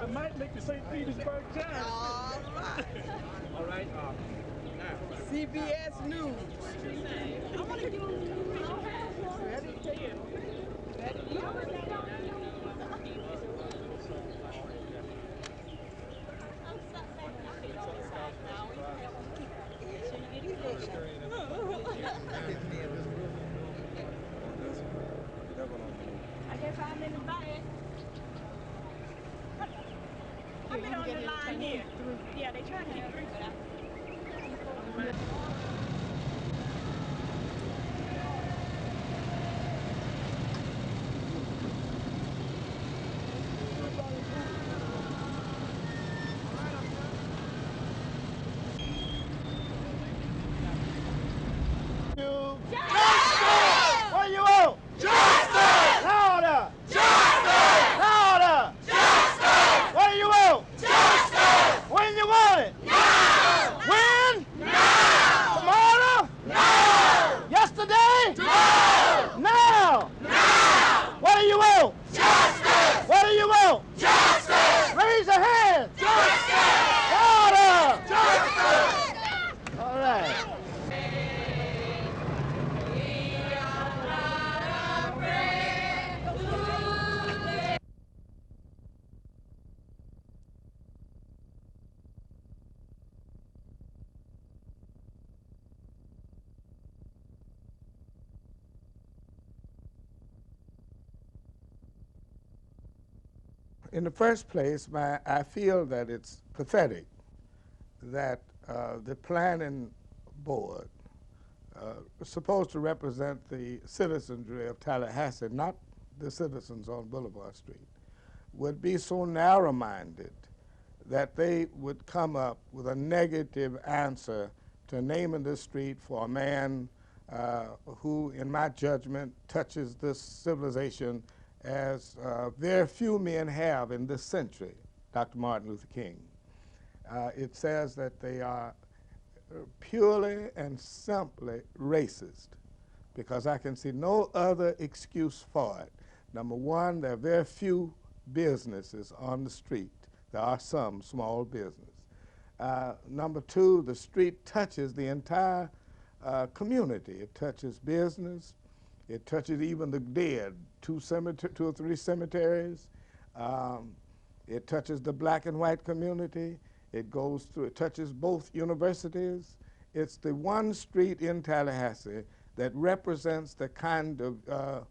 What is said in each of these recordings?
I might make the St. Petersburg Giants. All right. Now. CBS News. I want to get on the Ready? I guess I'm in the bag. I've been on the line here. Yeah, they trying to keep three, but What do you want? Justice! Louder! Justice! Louder! Justice! What do you want? Justice! When you want it? Now! When? Now! Tomorrow? No! Yesterday? No! Now! Now! What do you want? Justice! What do you want? Justice! Raise your hand! Justice! Louder! Justice! All right. In the first place, I feel that it's pathetic that the planning board is supposed to represent the citizenry of Tallahassee, not the citizens on Boulevard Street, would be so narrow-minded that they would come up with a negative answer to naming this street for a man who, in my judgment, touches this civilization as very few men have in this century, Dr. Martin Luther King. It says that they are purely and simply racist, because I can see no other excuse for it. Number one, there are very few businesses on the street. There are some small business. Number two, the street touches the entire community. It touches business. It touches even the dead, two or three cemeteries. It touches the black and white community. It touches both universities. It's the one street in Tallahassee that represents the kind of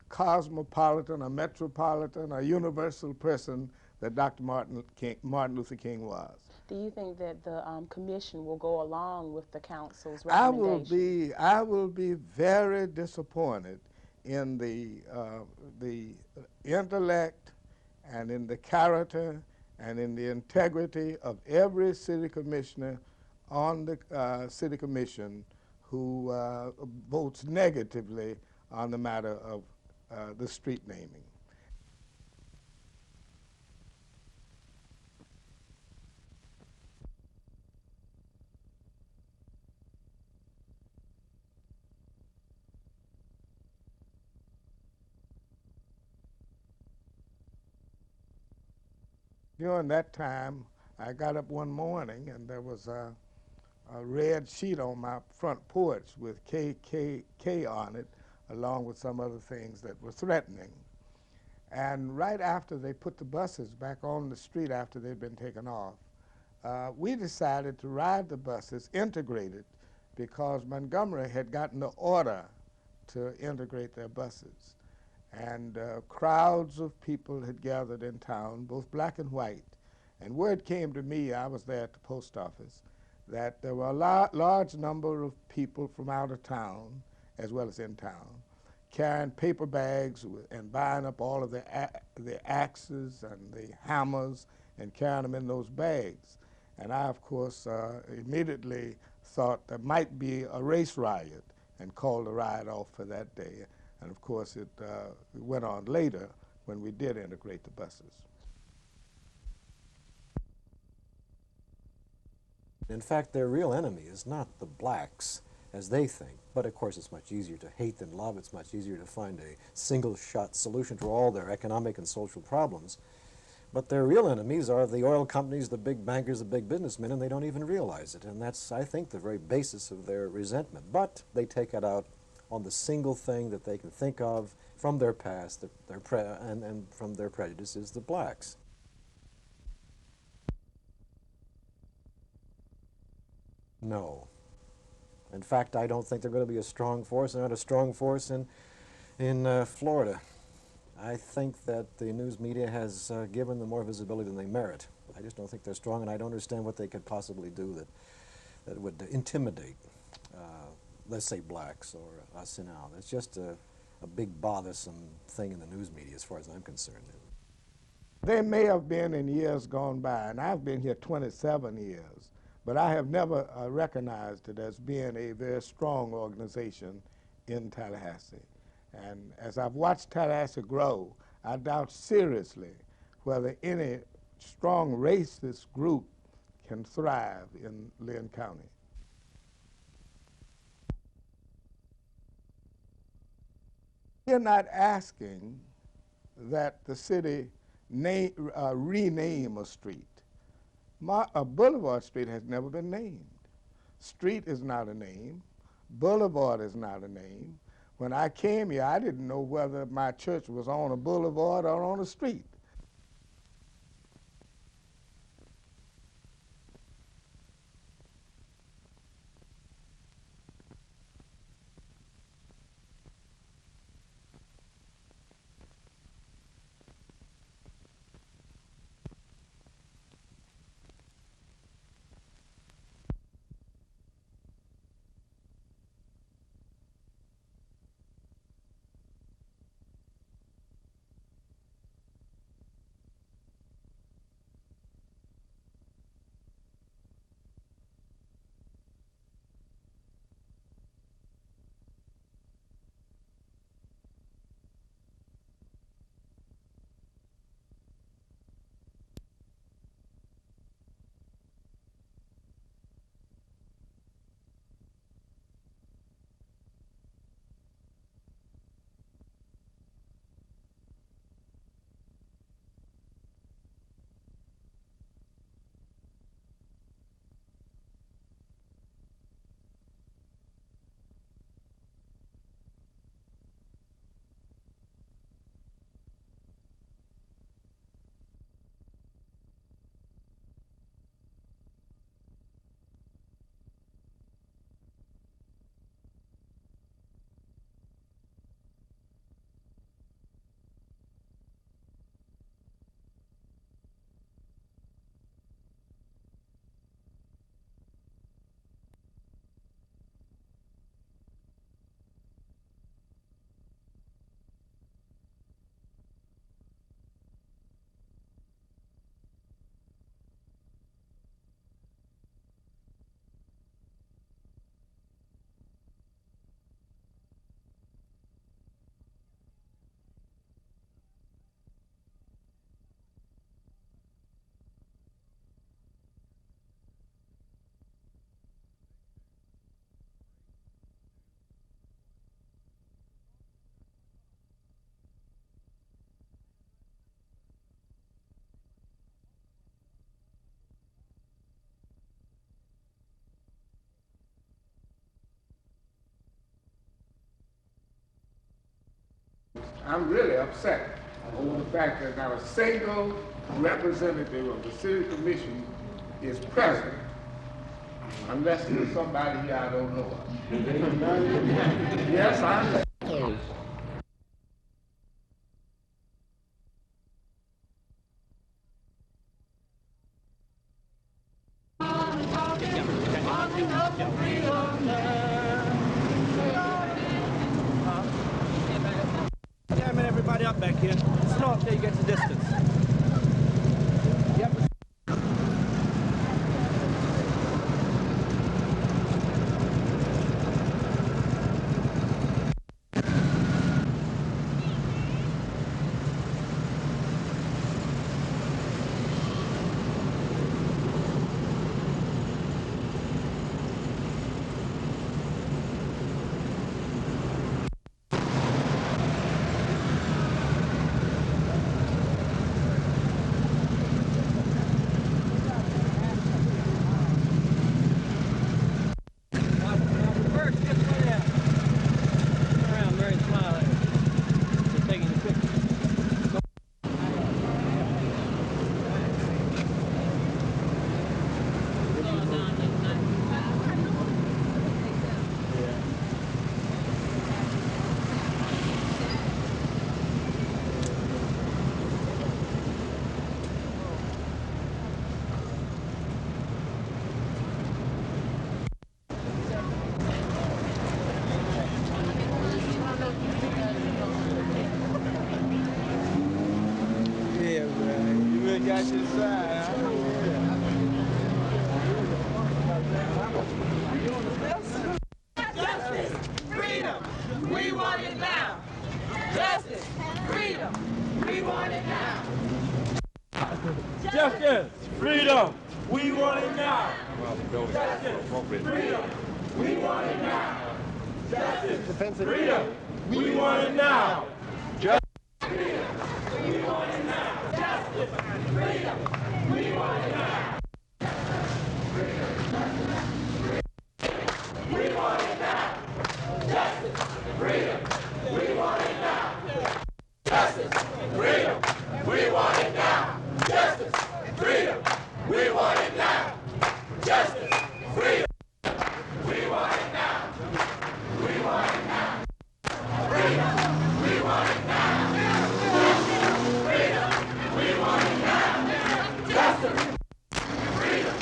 cosmopolitan, a metropolitan, a universal person that Dr. Martin Luther King was. Do you think that the commission will go along with the council's recommendation? I will be very disappointed in the intellect and in the character and in the integrity of every city commissioner on the city commission who votes negatively on the matter of the street naming. During that time, I got up one morning and there was a red sheet on my front porch with KKK on it, along with some other things that were threatening. And right after they put the buses back on the street after they'd been taken off, we decided to ride the buses integrated, because Montgomery had gotten the order to integrate their buses. And crowds of people had gathered in town, both black and white. And word came to me, I was there at the post office, that there were a large number of people from out of town, as well as in town, carrying paper bags and buying up all of the axes and the hammers and carrying them in those bags. And I, of course, immediately thought there might be a race riot and called the riot off for that day. And of course, it went on later when we did integrate the buses. In fact, their real enemy is not the blacks. as they think. But of course it's much easier to hate than love. It's much easier to find a single-shot solution to all their economic and social problems. But their real enemies are the oil companies, the big bankers, the big businessmen, and they don't even realize it. And that's, I think, the very basis of their resentment. But they take it out on the single thing that they can think of from their past, and from their prejudices, the blacks. No. In fact, I don't think they're going to be a strong force. They're not a strong force in Florida. I think that the news media has given them more visibility than they merit. I just don't think they're strong, and I don't understand what they could possibly do that would intimidate, let's say, blacks or us now. It's just a big bothersome thing in the news media as far as I'm concerned. They may have been in years gone by, and I've been here 27 years, but I have never recognized it as being a very strong organization in Tallahassee. And as I've watched Tallahassee grow, I doubt seriously whether any strong racist group can thrive in Lynn County. We're not asking that the city rename a street. Boulevard Street has never been named. Street is not a name. Boulevard is not a name. When I came here, I didn't know whether my church was on a boulevard or on a street. I'm really upset over the fact that not a single representative of the city commission is present, unless there's somebody here I don't know of. Yes, I know. Everybody up back here. Slow up till you get to distance. Yep. they got your side, huh? Justice, freedom, we want it now. Justice, freedom, we want it now. Justice, freedom, we want it now. Justice, freedom, we want it now. Justice, freedom, we want it now. Justice, freedom, we want it now. Justice, freedom, we want it now. We want it now. Justice, freedom, we want it now. Justice, freedom, we want it now. Justice, freedom, we want it now. Justice, freedom, we want it now. We want it now. Freedom, we want it now. Freedom, we want it now. Justice, freedom,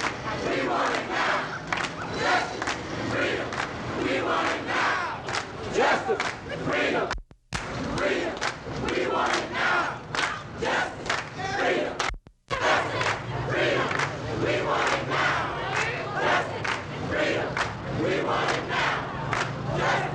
we want it now. Justice, freedom, we want it now. Justice, freedom, freedom, we want it now. Justice, freedom, justice, freedom, we want it now. Justice, freedom, we want it now. Justice.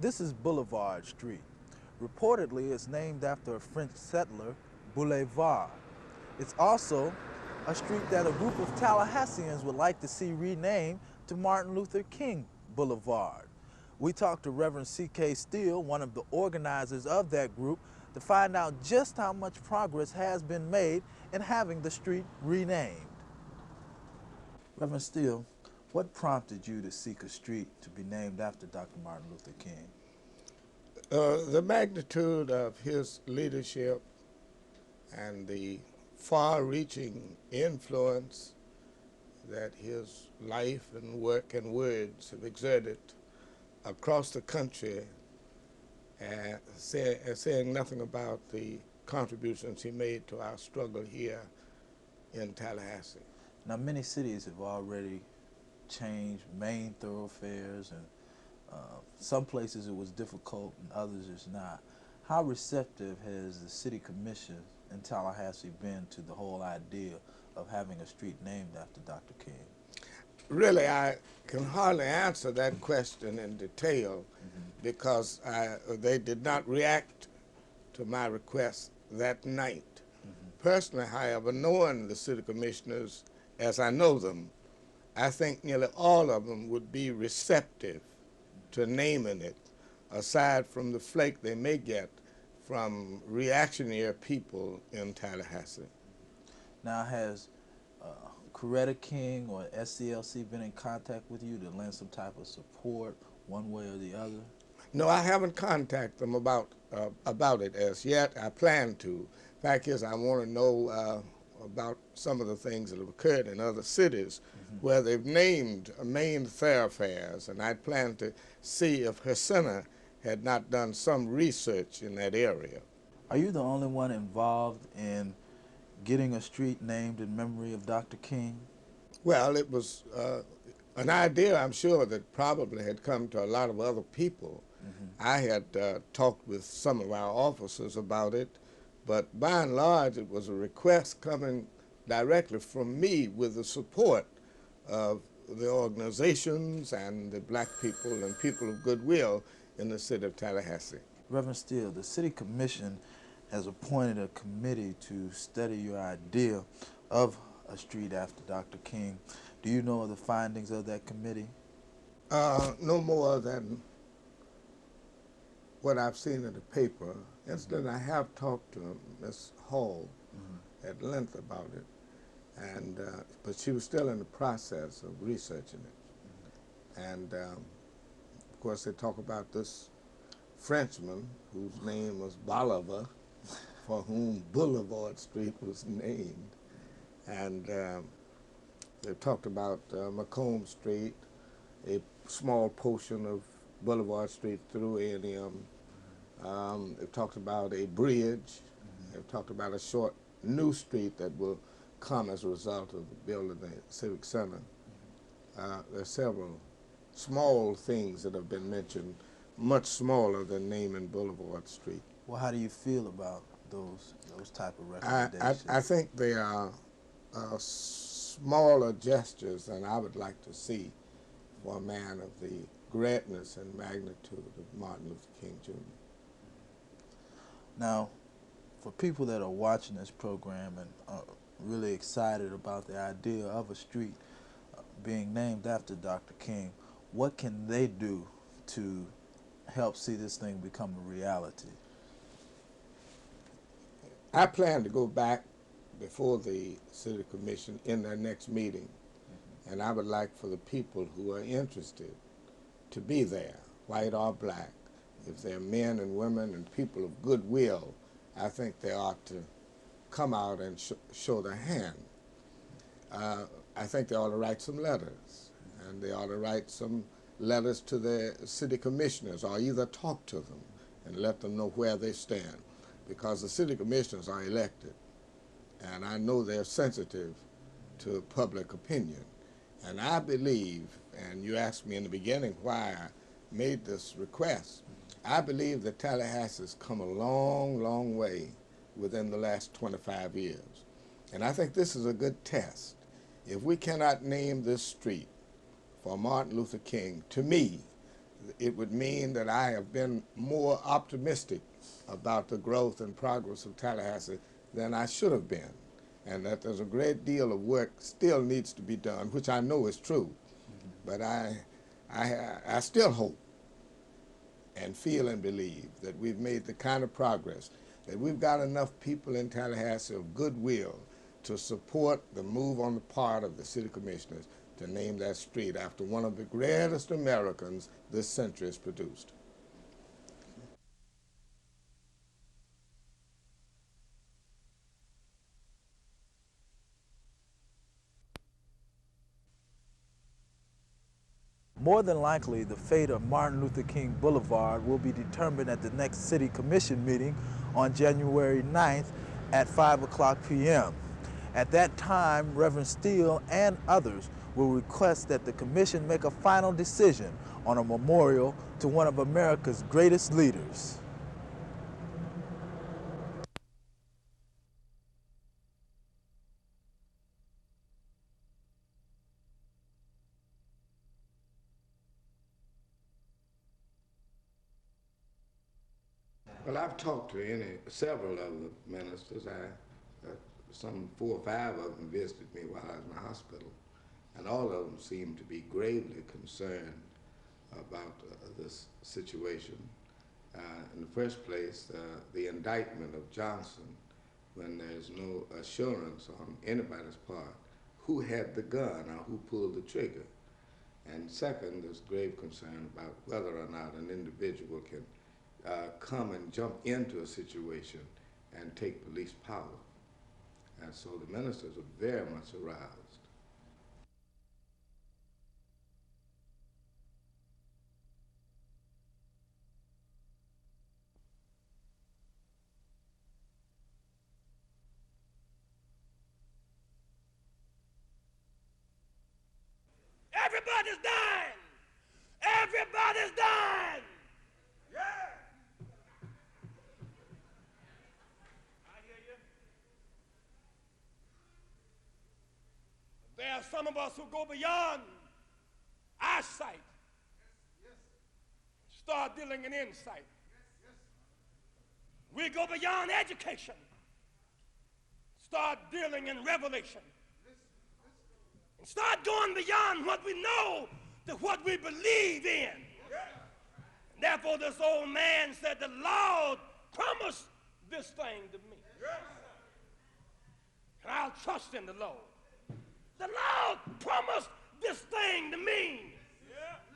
This is Boulevard Street. Reportedly, it's named after a French settler, Boulevard. It's also a street that a group of Tallahasseans would like to see renamed to Martin Luther King Boulevard. We talked to Reverend C.K. Steele, one of the organizers of that group, to find out just how much progress has been made in having the street renamed. Reverend Steele, what prompted you to seek a street to be named after Dr. Martin Luther King? The magnitude of his leadership and the far-reaching influence that his life and work and words have exerted across the country, saying nothing about the contributions he made to our struggle here in Tallahassee. Now, many cities have already changed main thoroughfares, and some places it was difficult and others it's not. How receptive has the city commission in Tallahassee been to the whole idea of having a street named after Dr. King? Really, I can hardly answer that question in detail because they did not react to my request that night. Personally, however, knowing the city commissioners as I know them, I think nearly all of them would be receptive to naming it, aside from the flake they may get from reactionary people in Tallahassee. Now, has Coretta King or SCLC been in contact with you to lend some type of support one way or the other? No, I haven't contacted them about it as yet. I plan to. Fact is, I want to know about some of the things that have occurred in other cities where they've named main thoroughfares, and I plan to see if her center had not done some research in that area. Are you the only one involved in getting a street named in memory of Dr. King? Well, it was an idea, I'm sure, that probably had come to a lot of other people. I had talked with some of our officers about it, but by and large it was a request coming directly from me with the support of the organizations and the black people and people of goodwill in the city of Tallahassee. Reverend Steele, the City Commission has appointed a committee to study your idea of a street after Dr. King. Do you know of the findings of that committee? No more than what I've seen in the paper. Instead, I have talked to Ms. Hall at length about it, And, but she was still in the process of researching it. And of course they talk about this Frenchman whose name was Bolivar, for whom Boulevard Street was named. And they talked about Macomb Street, a small portion of Boulevard Street through A&M. They've talked about a bridge. They've talked about a short new street that will come as a result of the building of the Civic Center. There are several small things that have been mentioned, much smaller than naming Boulevard Street. Well, how do you feel about those type of recommendations? I think they are smaller gestures than I would like to see for a man of the greatness and magnitude of Martin Luther King Jr. Now, for people that are watching this program and are really excited about the idea of a street being named after Dr. King, what can they do to help see this thing become a reality? I plan to go back before the City Commission in their next meeting, and I would like for the people who are interested to be there, white or black. If they're men and women and people of goodwill, I think they ought to come out and show their hand. I think they ought to write some letters, and they ought to write some letters to the city commissioners, or either talk to them and let them know where they stand, because the city commissioners are elected, and I know they're sensitive to public opinion. And I believe, and you asked me in the beginning why I made this request, I believe that Tallahassee has come a long, long way within the last 25 years. And I think this is a good test. If we cannot name this street for Martin Luther King, to me, it would mean that I have been more optimistic about the growth and progress of Tallahassee than I should have been, and that there's a great deal of work still needs to be done, which I know is true. But I still hope and feel and believe that we've made the kind of progress, that we've got enough people in Tallahassee of goodwill to support the move on the part of the city commissioners to name that street after one of the greatest Americans this century has produced. More than likely, the fate of Martin Luther King Boulevard will be determined at the next City Commission meeting on January 9th at 5:00 p.m. At that time, Reverend Steele and others will request that the commission make a final decision on a memorial to one of America's greatest leaders. Well, I've talked to several of the ministers. Some 4 or 5 of them visited me while I was in the hospital, and all of them seemed to be gravely concerned about this situation. In the first place, the indictment of Johnson, when there's no assurance on anybody's part who had the gun or who pulled the trigger. And second, there's grave concern about whether or not an individual can come and jump into a situation and take police power. And so the ministers are very much aroused. Everybody's dying! Everybody's dying! Yeah! I hear you. There are some of us who go beyond eyesight. Yes. Start dealing in insight. Yes. We go beyond education. Start dealing in revelation. And start going beyond what we know to what we believe in. And therefore, this old man said, the Lord promised this thing to me. And I'll trust in the Lord. The Lord promised this thing to me.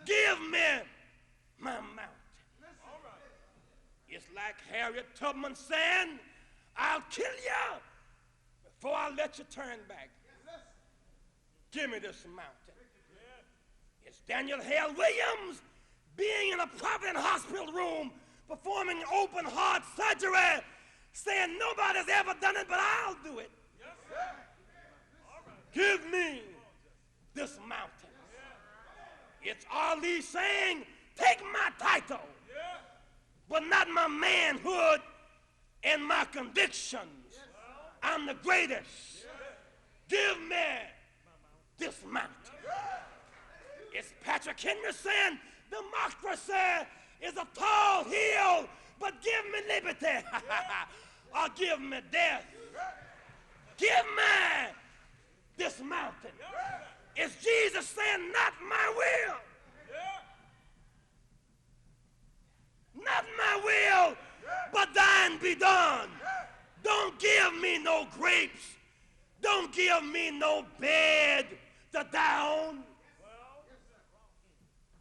Give me my mountain. It's like Harriet Tubman saying, I'll kill you before I let you turn back. Give me this mountain. It's Daniel Hale Williams being in a Providence hospital room performing open heart surgery, saying nobody's ever done it, but I'll do it. Give me this mountain. It's Ali saying, take my title, but not my manhood and my convictions. I'm the greatest. Give me this mountain. It's Patrick Henry saying, democracy is a tall hill, but give me liberty or give me death. Give me this mountain. It's Jesus saying, not my will. Not my will, but thine be done. Don't give me no grapes. Don't give me no bed to down.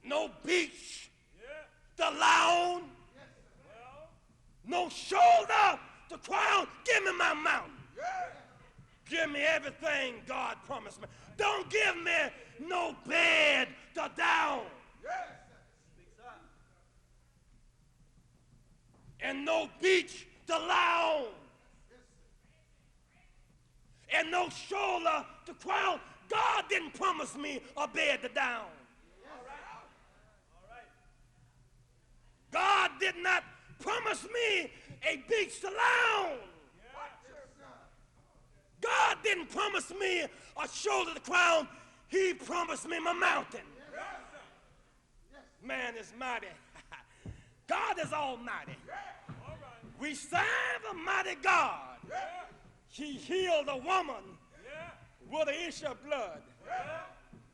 No beach to lie on. No shoulder to cry on. Give me my mountain. Give me everything God promised me. Don't give me no bed to down. And no beach to lie on. And no shoulder to cry on. God didn't promise me a bed to down. God did not promise me a beach to lie on. God didn't promise me a shoulder to cry on. He promised me my mountain. Man is mighty. God is almighty. We serve a mighty God. He healed a woman with an issue of blood.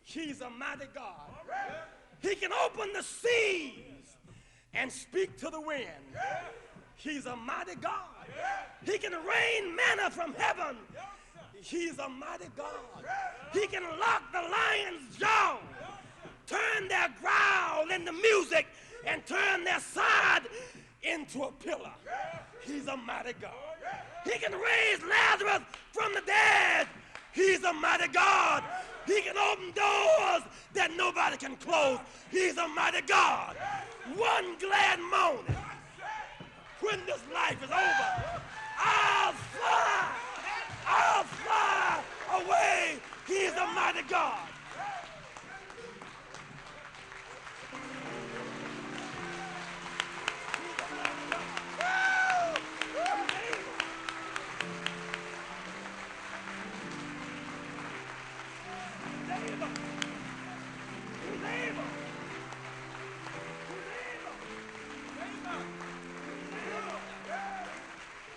He's a mighty God. He can open the seas and speak to the wind. He's a mighty God. He can rain manna from heaven. He's a mighty God. He can lock the lion's jaw, turn their growl into music, and turn their side into a pillar. He's a mighty God. He can raise Lazarus from the dead. He's a mighty God. He can open doors that nobody can close. He's a mighty God. One glad morning, when this life is over, I'll fly away. He's a mighty God.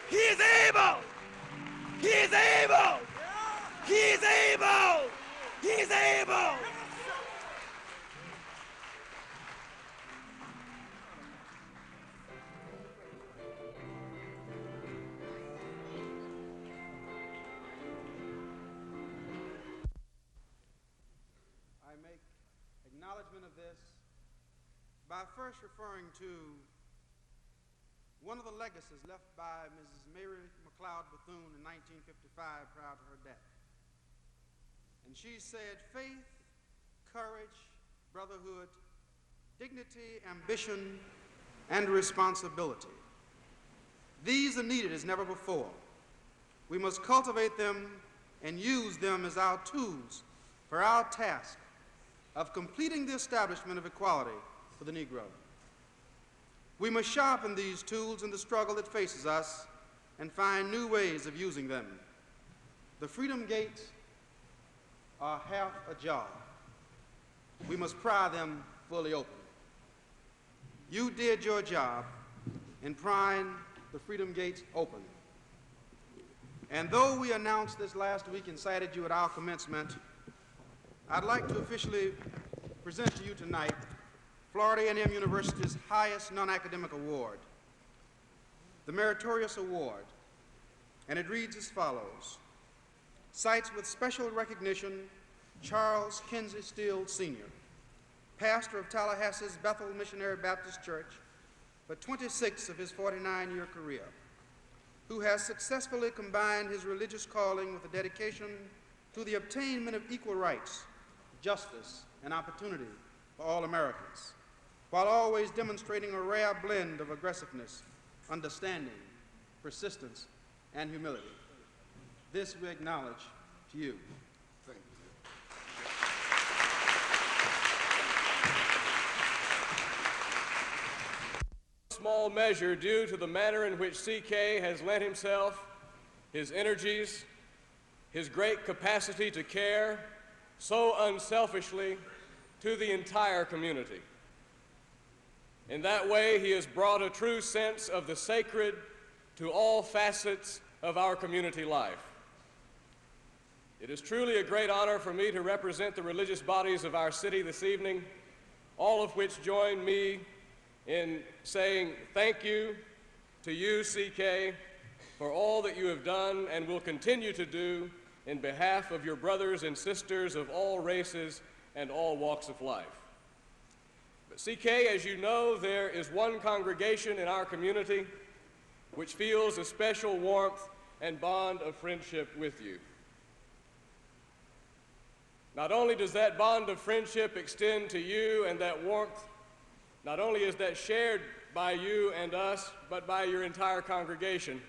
He's able. He's able. He's able. He's able. I make acknowledgement of this by first referring to one of the legacies left by Mrs. Mary McLeod Bethune in 1955 prior to her death. And she said, faith, courage, brotherhood, dignity, ambition, and responsibility. These are needed as never before. We must cultivate them and use them as our tools for our task of completing the establishment of equality for the Negro. We must sharpen these tools in the struggle that faces us and find new ways of using them. The freedom gates are half ajar. We must pry them fully open. You did your job in prying the freedom gates open. And though we announced this last week and cited you at our commencement, I'd like to officially present to you tonight Florida A&M University's highest non-academic award, the Meritorious Award, and it reads as follows: cites with special recognition Charles Kinsey Steele, Sr., pastor of Tallahassee's Bethel Missionary Baptist Church for 26 of his 49-year career, who has successfully combined his religious calling with a dedication to the attainment of equal rights, justice, and opportunity for all Americans, while always demonstrating a rare blend of aggressiveness, understanding, persistence, and humility. This we acknowledge to you. Thank you. Small measure due to the manner in which C.K. has lent himself, his energies, his great capacity to care so unselfishly to the entire community. In that way, he has brought a true sense of the sacred to all facets of our community life. It is truly a great honor for me to represent the religious bodies of our city this evening, all of which join me in saying thank you to you, C.K., for all that you have done and will continue to do in behalf of your brothers and sisters of all races and all walks of life. But C.K., as you know, there is one congregation in our community which feels a special warmth and bond of friendship with you. Not only does that bond of friendship extend to you, and that warmth, not only is that shared by you and us, but by your entire congregation,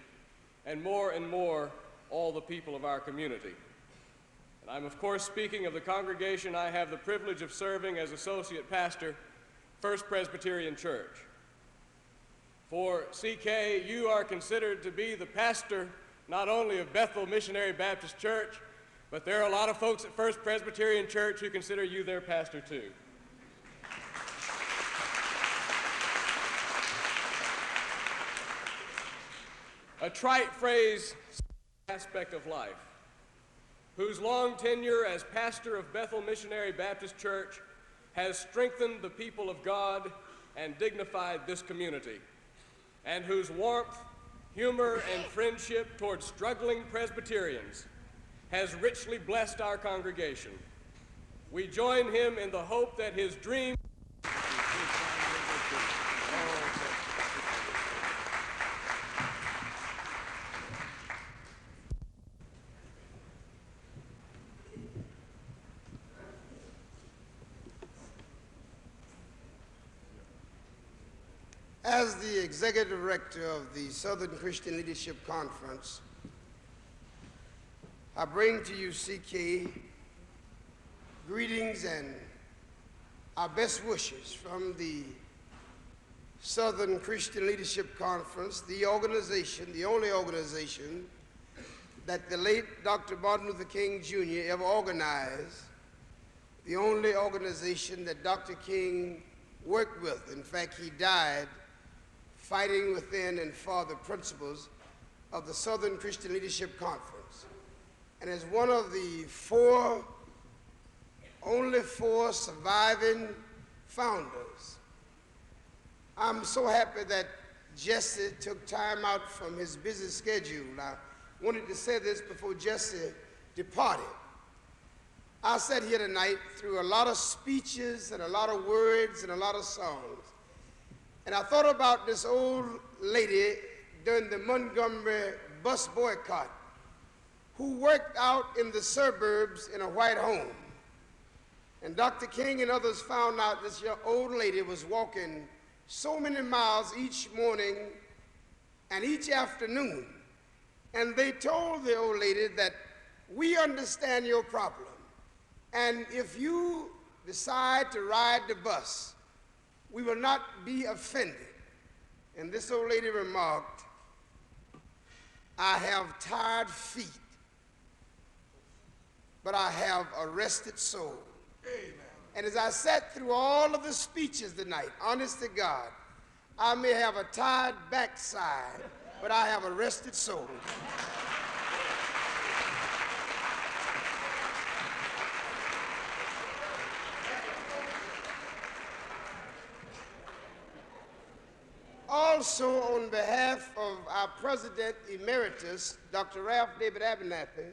and more, all the people of our community. And I'm of course speaking of the congregation I have the privilege of serving as associate pastor, First Presbyterian Church. For C.K., you are considered to be the pastor not only of Bethel Missionary Baptist Church, but there are a lot of folks at First Presbyterian Church who consider you their pastor too. A trite phrase, aspect of life, whose long tenure as pastor of Bethel Missionary Baptist Church has strengthened the people of God and dignified this community, and whose warmth, humor, and friendship toward struggling Presbyterians has richly blessed our congregation. We join him in the hope that his dream As the Executive Director of the Southern Christian Leadership Conference, I bring to you, C.K., greetings and our best wishes from the Southern Christian Leadership Conference, the organization, the only organization that the late Dr. Martin Luther King Jr. ever organized, the only organization that Dr. King worked with. In fact, he died fighting within and for the principles of the Southern Christian Leadership Conference. And as one of the only four surviving founders, I'm so happy that Jesse took time out from his busy schedule. I wanted to say this before Jesse departed. I sat here tonight through a lot of speeches and a lot of words and a lot of songs. And I thought about this old lady during the Montgomery bus boycott who worked out in the suburbs in a white home. And Dr. King and others found out this old lady was walking so many miles each morning and each afternoon. And they told the old lady that we understand your problem. And if you decide to ride the bus, we will not be offended. And this old lady remarked, I have tired feet, but I have a rested soul. Amen. And as I sat through all of the speeches tonight, honest to God, I may have a tired backside, but I have a rested soul. Also, on behalf of our President Emeritus, Dr. Ralph David Abernathy,